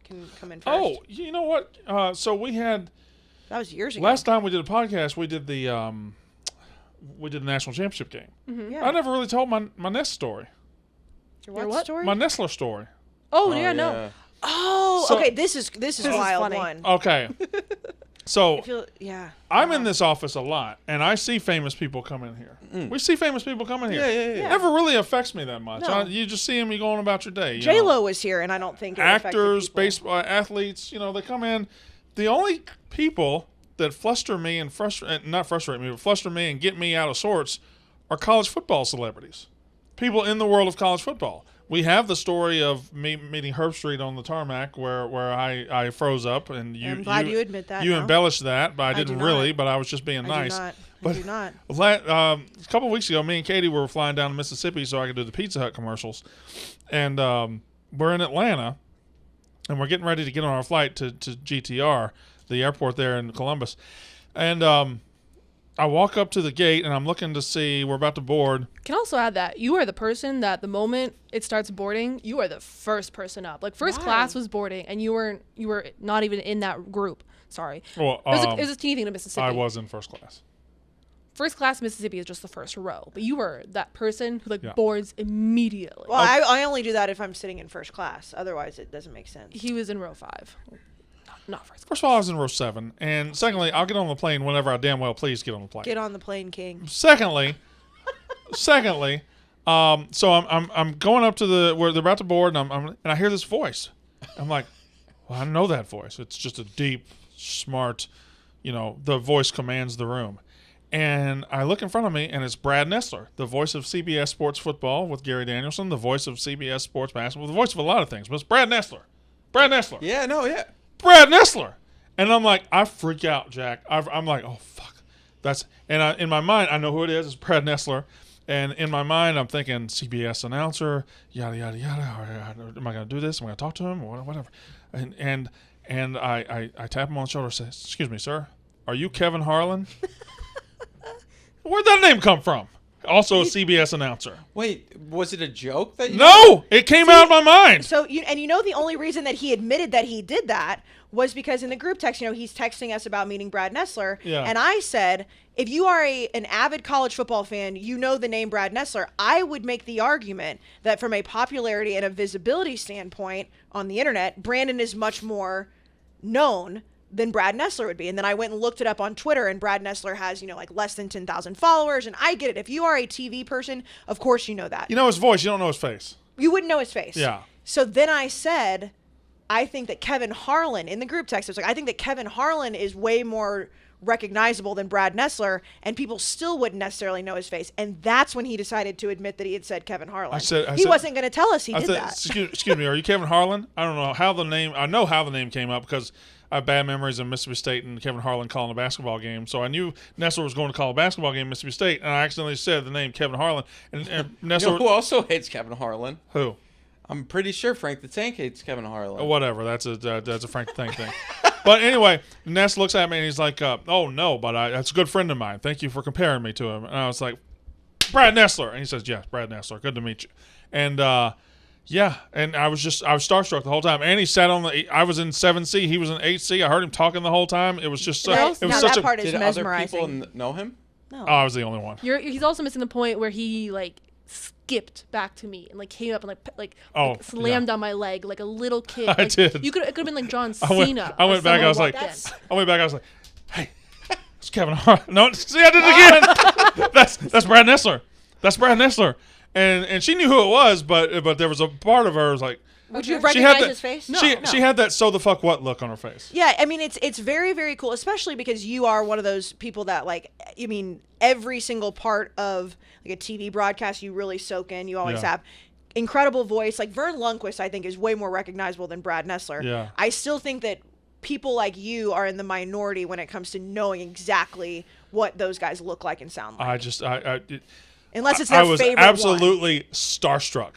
can come in first. Oh, you know what? So we had That was years ago. last time we did a podcast. We did the national championship game. Mm-hmm. Yeah. I never really told my Nest story. Your what story? My Nessler story. Oh, yeah, no. Oh, So- okay. This is a wild funny. one. Okay. So Yeah. I'm in this office a lot, and I see famous people come in here. We see famous people come in here. Yeah. Never really affects me that much. No. You just see them, you going about your day. you J know. Lo was here, and I don't think it affected Actors, people. baseball athletes, they come in. The only people that fluster me and not frustrate me, but fluster me and get me out of sorts are college football celebrities. People in the world of college football. We have the story of me meeting Herb Street on the tarmac where I froze up, and I'm glad you admit that. You now. embellished that, but I didn't do really. not. But I was just being nice. I But do not. a couple of weeks ago, me and Katie were flying down to Mississippi so I could do the Pizza Hut commercials, and we're in Atlanta, and we're getting ready to get on our flight to GTR, the airport there in Columbus, and I walk up to the gate and I'm looking to see we're about to board. Can also add that you are the person that the moment it starts boarding, you are the first person up. Like first class was boarding, and you were not even in that group. Sorry. Well, it was a teeny thing to Mississippi. I was in first class. First class Mississippi is just the first row, but you were that person who Yeah. boards immediately. Well, I only do that if I'm sitting in first class. Otherwise, it doesn't make sense. He was in row 5. Not first class. First of all, I was in row 7, and secondly, I'll get on the plane whenever I damn well please get on the plane. Get on the plane, King. Secondly, so I'm going up to where they're about to board, and I hear this voice. I'm like, well, I know that voice. It's just a deep, smart, the voice commands the room. And I look in front of me, and it's Brad Nessler, the voice of CBS Sports Football with Gary Danielson, the voice of CBS Sports Basketball, the voice of a lot of things, but it's Brad Nessler. Brad Nessler. Yeah, no, yeah. Brad Nessler. And I'm like, I freak out, Jack. I'm like, oh, fuck. In my mind, I know who it is. It's Brad Nessler. And in my mind, I'm thinking CBS announcer, yada, yada, yada. Am I going to do this? Am I going to talk to him? Or whatever. And I tap him on the shoulder and say, excuse me, sir, are you Kevin Harlan? Where'd that name come from? Also a CBS announcer. Wait, was it a joke that you No! It came out of my mind. So the only reason that he admitted that he did that was because in the group text, he's texting us about meeting Brad Nessler. Yeah. And I said, if you are an avid college football fan, you know the name Brad Nessler. I would make the argument that from a popularity and a visibility standpoint on the internet, Brandon is much more known than Brad Nessler would be. And then I went and looked it up on Twitter, and Brad Nessler has, less than 10,000 followers. And I get it. If you are a TV person, of course you know that. You know his voice. You don't know his face. You wouldn't know his face. Yeah. So then I said, I think that Kevin Harlan, in the group text, I was like, I think that Kevin Harlan is way more recognizable than Brad Nessler, and people still wouldn't necessarily know his face. And that's when he decided to admit that he had said Kevin Harlan. He wasn't going to tell us he did that. Excuse me, are you Kevin Harlan? I don't know how the name. I know how the name came up because I have bad memories of Mississippi State and Kevin Harlan calling a basketball game. So I knew Nessler was going to call a basketball game in Mississippi State, and I accidentally said the name Kevin Harlan. And Nessler. know who also hates Kevin Harlan? Who? I'm pretty sure Frank the Tank hates Kevin Harlan. Whatever. That's a Frank the Tank thing. But anyway, Ness looks at me and he's like, "Oh no, but that's a good friend of mine. Thank you for comparing me to him." And I was like, "Brad Nessler," and he says, "Yes, Brad Nessler. Good to meet you." And yeah, and I was starstruck the whole time. And he sat I was in 7C, he was in 8C. I heard him talking the whole time. It was just that part is Did mesmerizing. other people know him? No. I was the only one. He's also missing the point where he skipped back to me and came up and slammed on my leg like a little kid. I did. It could have been like John Cena. I went back. I was like, "Hey, it's Kevin Hart." No, see, I did it again. That's Brad Nessler. That's Brad Nessler. And she knew who it was, but there was a part of her was like, would you have recognized his face? No. She had that "so the fuck what" look on her face. Yeah, I mean it's very, very cool, especially because you are one of those people that every single part of a TV broadcast you really soak in. You always have incredible voice. Like Vern Lundquist, I think, is way more recognizable than Brad Nessler. Yeah. I still think that people like you are in the minority when it comes to knowing exactly what those guys look like and sound like. Unless it's their favorite I was absolutely starstruck.